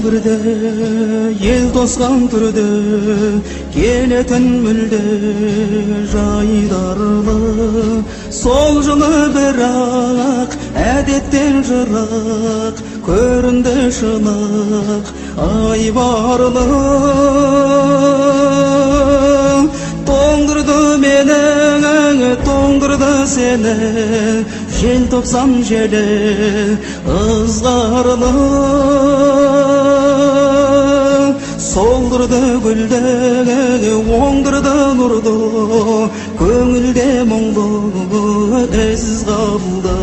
birde ел тосқан түрде келетін мүлде жайдарлы сол жылы бірақ әдеттен жырақ көрінді шынық айбарлы тоңдырды мені тоңдырды сені желтоқсан желі ызғарлы солдырды гүлді оңдырды нұрды көңілде мұңды із қалды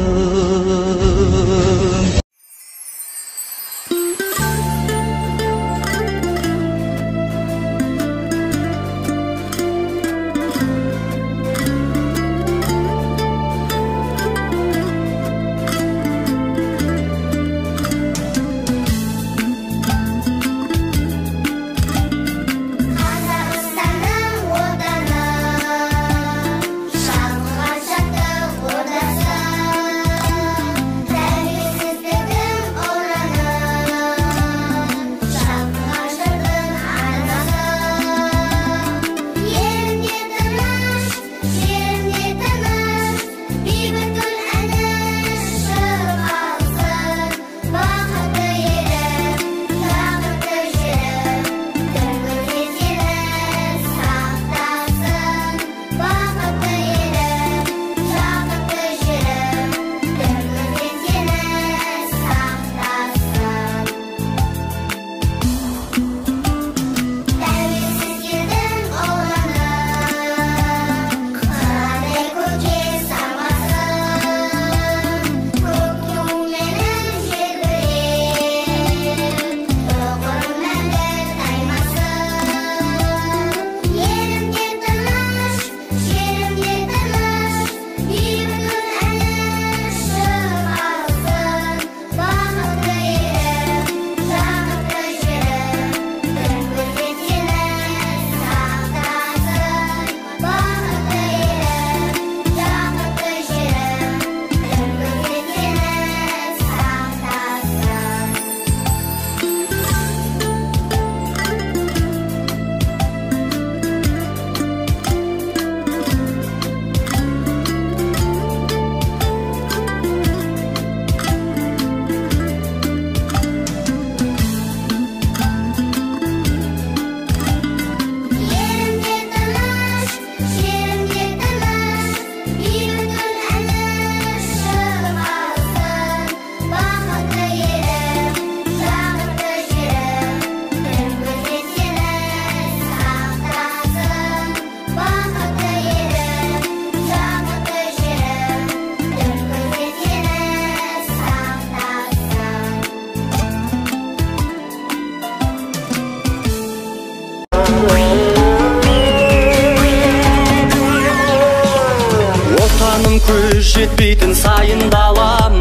жетпейтін сайын далам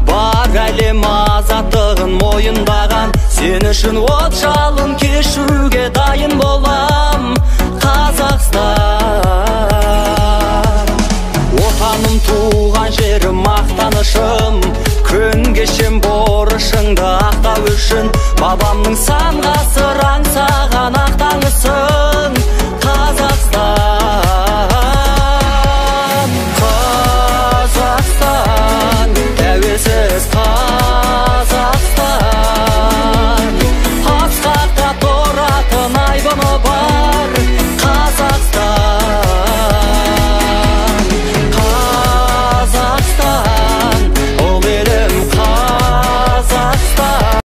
бар әлем азаттығын мойындаған сен үшін от жалын кешуге дайын болам Қазақстан отаным туған жерім мақтанышым күн кешем борышыңды ақтау үшін бабамның сан ғасыр аңсаған ақ таңысың